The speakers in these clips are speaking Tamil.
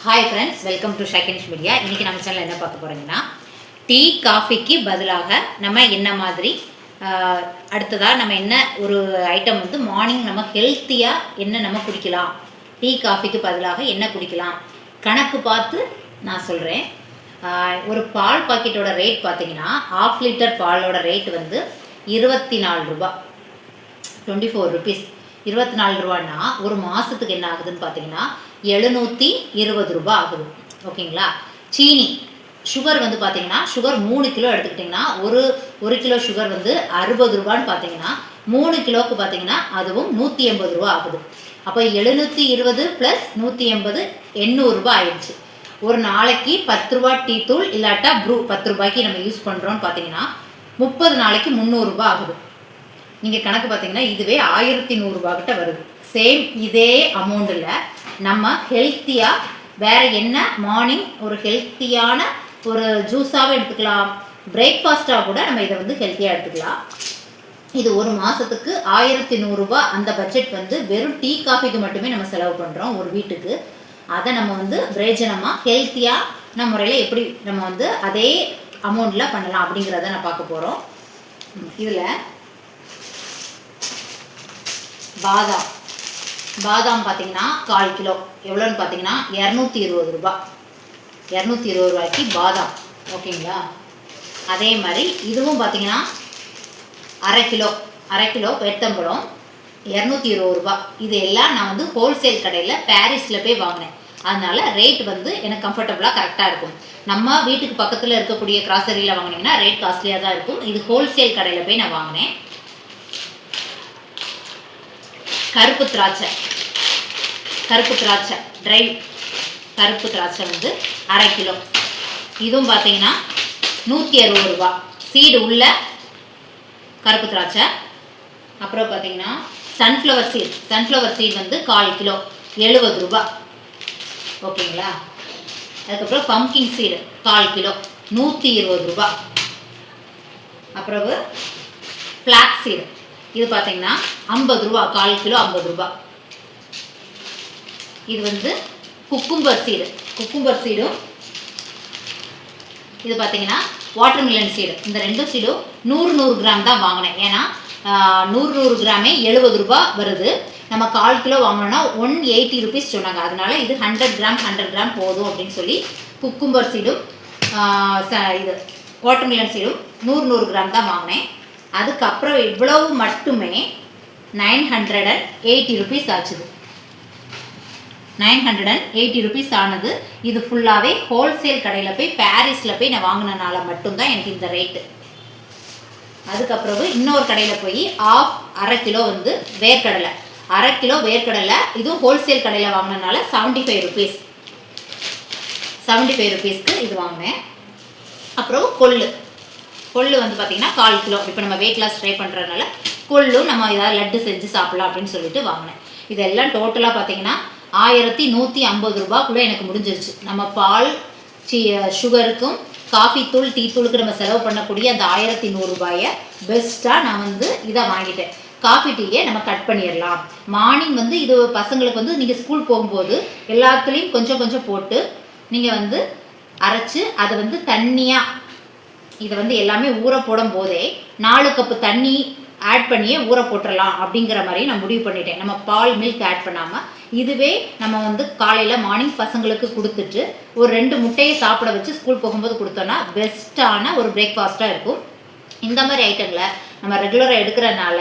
ஹாய் ஃப்ரெண்ட்ஸ், வெல்கம் டு ஷைக்கனிஷ் மீடியா. இன்றைக்கி நம்ம சேனலில் என்ன பார்க்க போகிறீங்கன்னா, டீ காஃபிக்கு பதிலாக நம்ம என்ன மாதிரி அடுத்ததாக நம்ம என்ன ஒரு ஐட்டம் வந்து மார்னிங் நம்ம ஹெல்த்தியாக என்ன நம்ம குடிக்கலாம், டீ காஃபிக்கு பதிலாக என்ன குடிக்கலாம் கணக்கு பார்த்து நான் சொல்கிறேன். ஒரு பால் பாக்கெட்டோட ரேட் பார்த்தீங்கன்னா, ½ லிட்டர் பாலோட ரேட் வந்து 24 ரூபா, 24 ருபீஸ். 24 ரூபான்னா ஒரு மாதத்துக்கு என்ன ஆகுதுன்னு பார்த்தீங்கன்னா 720 ரூபா ஆகுது. ஓகேங்களா? சீனி சுகர் வந்து பார்த்தீங்கன்னா, சுகர் 3 கிலோ எடுத்துக்கிட்டிங்கன்னா ஒரு கிலோ சுகர் வந்து 60 ரூபான்னு பார்த்தீங்கன்னா 3 கிலோவுக்கு பார்த்தீங்கன்னா அதுவும் 180 ரூபா ஆகுது. அப்போ 720 + 180 800 ரூபா ஆயிடுச்சு. ஒரு நாளைக்கு 10 ரூபா டீ தூள் இல்லாட்டா ப்ரூ 10 ரூபாய்க்கு நம்ம யூஸ் பண்ணுறோன்னு பார்த்தீங்கன்னா 30 நாளைக்கு 300 ரூபா ஆகுது. நீங்கள் கணக்கு பார்த்தீங்கன்னா இதுவே 1100 ரூபா கிட்ட வருது. சேம் இதே அமௌண்ட்டில் நம்ம ஹெல்த்தியாக வேறு என்ன மார்னிங் ஒரு ஹெல்த்தியான ஒரு ஜூஸாகவும் எடுத்துக்கலாம், பிரேக்ஃபாஸ்ட்டாக கூட நம்ம இதை வந்து ஹெல்த்தியாக எடுத்துக்கலாம். இது ஒரு மாதத்துக்கு 1100 ரூபா. அந்த பட்ஜெட் வந்து வெறும் டீ காஃபிக்கு மட்டுமே நம்ம செலவு பண்ணுறோம் ஒரு வீட்டுக்கு. அதை நம்ம வந்து பிரயோஜனமாக ஹெல்த்தியான முறையில் எப்படி நம்ம வந்து அதே அமௌண்ட்டில் பண்ணலாம் அப்படிங்கிறத நான் பார்க்க போகிறோம். இதில் பாதாம் பார்த்தீங்கன்னா 1/4 கிலோ எவ்வளோன்னு பார்த்தீங்கன்னா 220 ரூபா. 220 ரூபாய்க்கு பாதாம். ஓகேங்களா? அதே மாதிரி இதுவும் பார்த்தீங்கன்னா அரை கிலோ பேரிச்சம்பழம் 220 ரூபா. இது எல்லாம் நான் வந்து ஹோல்சேல் கடையில் பாரிஸில் போய் வாங்கினேன். அதனால் ரேட் வந்து எனக்கு கம்ஃபர்டபுளாக கரெக்டாக இருக்கும். நம்ம வீட்டுக்கு பக்கத்தில் இருக்கக்கூடிய கிராசரியில் வாங்கினீங்கன்னா ரேட் காஸ்ட்லியாக தான் இருக்கும். இது ஹோல்சேல் கடையில் போய் நான் வாங்கினேன். கருப்பு திராட்சை ட்ரை கருப்பு திராட்சை வந்து அரை கிலோ. இதுவும் பார்த்தீங்கன்னா 160 ரூபா. சீடு உள்ள கருப்பு திராட்சை. அப்புறம் பார்த்தீங்கன்னா சன்ஃப்ளவர் சீட் வந்து 1/4 கிலோ 70 ரூபா. ஓகேங்களா? அதுக்கப்புறம் பம்கின் சீடு 1/4 கிலோ 120 ரூபா. அப்புறம் ஃப்ளாக்ஸ் சீடு இது பார்த்தீங்கன்னா 50 ரூபா, 1/4 கிலோ 50 ரூபா. இது வந்து குக்கும்பர் சீடும் இது பார்த்தீங்கன்னா வாட்டர்மெலன் சீடு. இந்த 2 சீடும் 100 கிராம் தான் வாங்கினேன். ஏன்னா 100 கிராமே 70 ரூபா வருது. நம்ம 1/4 கிலோ வாங்கினோன்னா 180 ருபீஸ் சொன்னாங்க. அதனால இது 100 கிராம் போதும் அப்படின்னு சொல்லி குக்கும்பர் சீடும் இது வாட்டர்மெலன் சீடும் 100 கிராம் தான் வாங்கினேன். அதுக்கப்புறம் இவ்வளவு மட்டுமே 980 ருபீஸ் ஆச்சுது. 980 ருபீஸ் ஆனது. இது ஃபுல்லாகவே ஹோல்சேல் கடையில் போய் பாரிஸில் போய் நான் வாங்கினனால மட்டும்தான் எனக்கு இந்த ரேட்டு. அதுக்கப்புறம் இன்னொரு கடையில் போய் அரை கிலோ வந்து வேர்க்கடலை, அரை கிலோ வேர்க்கடலை இதுவும் ஹோல்சேல் கடையில் வாங்கினனால 75 ருபீஸ்க்கு இது வாங்கினேன். அப்புறம் கொள்ளு வந்து பார்த்திங்கன்னா 1/4 கிலோ. இப்போ நம்ம வெயிட் லாஸ் ட்ரை பண்ணுறதுனால கொள்ளும் நம்ம ஏதாவது லட்டு செஞ்சு சாப்பிட்லாம் அப்படின்னு சொல்லிட்டு வாங்கினேன். இதெல்லாம் டோட்டலாக பார்த்திங்கன்னா 1150 ரூபாக்குள்ளே எனக்கு முடிஞ்சிருச்சு. நம்ம பால் சுகருக்கும் காஃபி தூள் டீ தூளுக்கு நம்ம செலவு பண்ணக்கூடிய அந்த 1100 ரூபாயை பெஸ்ட்டாக நான் வந்து இதை வாங்கிட்டேன். காஃபி டீயை நம்ம கட் பண்ணிடலாம். மார்னிங் வந்து இது பசங்களுக்கு வந்து நீங்கள் ஸ்கூல் போகும்போது எல்லாத்துலேயும் கொஞ்சம் போட்டு நீங்கள் வந்து அரைச்சி அதை வந்து தண்ணியாக இதை வந்து எல்லாமே ஊற போடும் போதே 4 கப்பு தண்ணி ஆட் பண்ணியே ஊற போட்டுடலாம் அப்படிங்கிற மாதிரி நான் முடிவு பண்ணிட்டேன். நம்ம பால் மில்க் ஆட் பண்ணாமல் இதுவே நம்ம வந்து காலையில் மார்னிங் பசங்களுக்கு கொடுத்துட்டு ஒரு 2 முட்டையை சாப்பிட வச்சு ஸ்கூல் போகும்போது கொடுத்தோன்னா பெஸ்ட்டான ஒரு பிரேக்ஃபாஸ்ட்டாக இருக்கும். இந்த மாதிரி ஐட்டங்களை நம்ம ரெகுலராக எடுக்கிறனால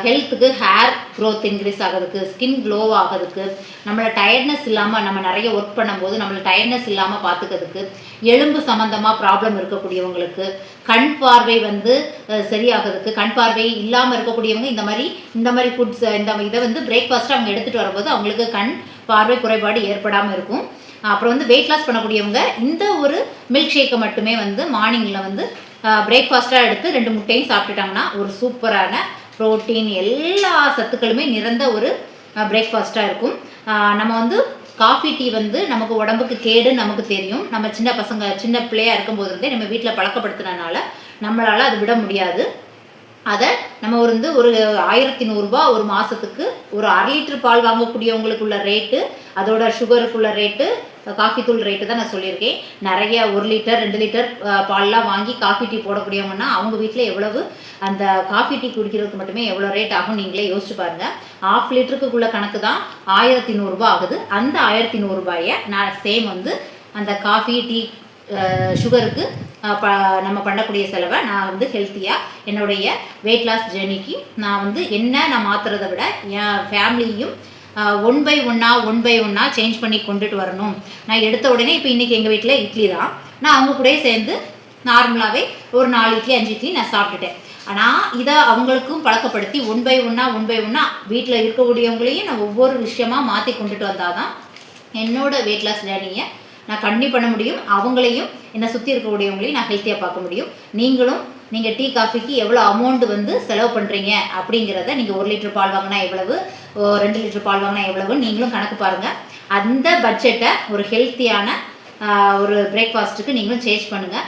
ஹெல்த்துக்கு, ஹேர் க்ரோத் இன்க்ரீஸ் ஆகிறதுக்கு, ஸ்கின் க்ளோ ஆகிறதுக்கு, நம்மளை டயர்ட்னஸ் இல்லாமல் நம்ம நிறைய ஒர்க் பண்ணும்போது நம்மளை டயர்ட்னஸ் இல்லாமல் பார்த்துக்கிறதுக்கு, எலும்பு சம்மந்தமாக ப்ராப்ளம் இருக்கக்கூடியவங்களுக்கு, கண் பார்வை வந்து சரியாகிறதுக்கு, கண் பார்வை இல்லாமல் இருக்கக்கூடியவங்க இந்த மாதிரி ஃபுட்ஸ் இதை வந்து பிரேக்ஃபாஸ்ட்டாக அவங்க எடுத்துகிட்டு வரும்போது அவங்களுக்கு கண் பார்வை குறைபாடு ஏற்படாமல் இருக்கும். அப்புறம் வந்து வெயிட் லாஸ் பண்ணக்கூடியவங்க இந்த ஒரு மில்க் ஷேக்கை மட்டுமே வந்து மார்னிங்கில் வந்து பிரேக்ஃபாஸ்ட்டாக எடுத்து 2 முட்டையும் சாப்பிட்டுட்டாங்கன்னா ஒரு சூப்பரான ப்ரோட்டீன் எல்லா சத்துக்களுமே நிறைந்த ஒரு பிரேக்ஃபாஸ்ட்டாக இருக்கும். நம்ம வந்து காஃபி டீ வந்து நமக்கு உடம்புக்கு கேடுன்னு நமக்கு தெரியும். நம்ம சின்ன பிள்ளையாக இருக்கும்போது இருந்தே நம்ம வீட்டில் பழக்கப்படுத்தினால நம்மளால் அது விட முடியாது. அதை நம்ம ஒரு 1100 ஒரு மாதத்துக்கு ஒரு 1/2 லிட்டர் பால் வாங்கக்கூடியவங்களுக்குள்ள ரேட்டு, அதோட சுகருக்குள்ள ரேட்டு, காஃபி தூள் ரேட்டு தான் நான் சொல்லியிருக்கேன். நிறைய 1 லிட்டர் 2 லிட்டர் பால்லாம் வாங்கி காஃபி டீ போடக்கூடியவங்கன்னா அவங்க வீட்டில் எவ்வளவு அந்த காஃபி டீ குடிக்கிறதுக்கு மட்டுமே எவ்வளோ ரேட் ஆகும் நீங்களே யோசிச்சு பாருங்கள். 1/2 லிட்டருக்குள்ள கணக்கு தான் 1100 ஆகுது. அந்த 1100 நான் சேம் அந்த காஃபி டீ சுகருக்கு நம்ம பண்ணக்கூடிய செலவை நான் ஹெல்த்தியாக என்னுடைய வெயிட் லாஸ் ஜேர்னிக்கு நான் நான் மாற்றுறதை விட என் ஃபேமிலியும் 1 by 1 சேஞ்ச் பண்ணி கொண்டுட்டு வரணும். நான் எடுத்த உடனே இப்போ இன்றைக்கி எங்கள் வீட்டில் இட்லி தான், நான் அவங்க கூடயே சேர்ந்து நார்மலாகவே ஒரு 4 இட்லி 5 இட்லி நான் சாப்பிட்டுட்டேன். ஆனால் இதை அவங்களுக்கும் பழக்கப்படுத்தி 1 by 1 வீட்டில் இருக்கக்கூடியவங்களையும் நான் ஒவ்வொரு விஷயமாக மாற்றி கொண்டுட்டு வந்தால் தான் என்னோடய வெயிட் லாஸ் ஜேர்னியை நான் கண்டிப்பாக பண்ண முடியும். அவங்களையும் என்னை சுற்றி இருக்கக்கூடியவங்களையும் நான் ஹெல்த்தியாக பார்க்க முடியும். நீங்கள் டீ காஃபிக்கு எவ்வளோ அமௌண்ட் செலவு பண்ணுறீங்க அப்படிங்கிறத நீங்கள் 1 லிட்டர் பால் வாங்கினா எவ்வளவு, 2 லிட்டர் பால் வாங்கினா எவ்வளவு நீங்களும் கணக்கு பாருங்கள். அந்த பட்ஜெட்டை ஒரு ஹெல்த்தியான ஒரு பிரேக்ஃபாஸ்ட்டுக்கு நீங்களும் சேஞ்ச் பண்ணுங்கள்.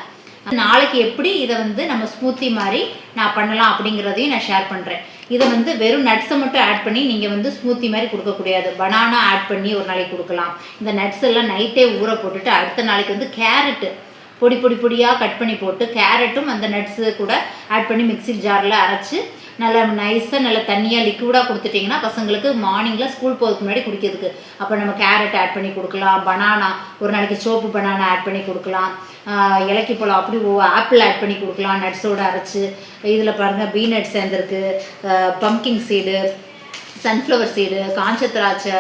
நாளைக்கு எப்படி இதை நம்ம ஸ்மூத்தி மாதிரி நான் பண்ணலாம் அப்படிங்கிறதையும் நான் ஷேர் பண்ணுறேன். இதை வெறும் நட்ஸை மட்டும் ஆட் பண்ணி நீங்கள் ஸ்மூத்தி மாதிரி கொடுக்கக்கூடாது. பனானா ஆட் பண்ணி ஒரு நாளைக்கு கொடுக்கலாம். இந்த நட்ஸ் எல்லாம் நைட்டே ஊற போட்டுட்டு அடுத்த நாளைக்கு கேரட்டு பொடியாக கட் பண்ணி போட்டு கேரட்டும் அந்த நட்ஸு கூட ஆட் பண்ணி மிக்ஸி ஜாரில் அரைச்சி நல்லா நைஸாக நல்லா தண்ணியாக லிக்விடாக கொடுத்துட்டிங்கன்னா பசங்களுக்கு மார்னிங்கில் ஸ்கூல் போகிறதுக்கு முன்னாடி குடிக்கிறதுக்கு. அப்போ நம்ம கேரட் ஆட் பண்ணி கொடுக்கலாம், பனானா ஒரு நாளைக்கு சோப்பு பனானா ஆட் பண்ணி கொடுக்கலாம், இலக்கி பழம் அப்படி ஆப்பிள் ஆட் பண்ணி கொடுக்கலாம் நட்ஸோடு அரைச்சி. இதில் பாருங்கள் பீனட் சேர்ந்துருக்கு, பம்கின் சீடு, சன்ஃப்ளவர் சீடு, காஞ்ச திராட்சை,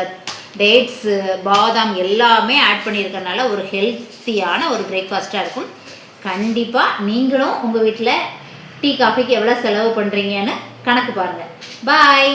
டேட்ஸு, பாதாம் எல்லாமே ஆட் பண்ணியிருக்கனால ஒரு ஹெல்த்தியான ஒரு பிரேக்ஃபாஸ்ட்டாக இருக்கும். கண்டிப்பாக நீங்களும் உங்கள் வீட்டில் டீ காஃபிக்கு எவ்வளோ செலவு பண்ணுறீங்கன்னு கணக்கு பாருங்கள். பாய்.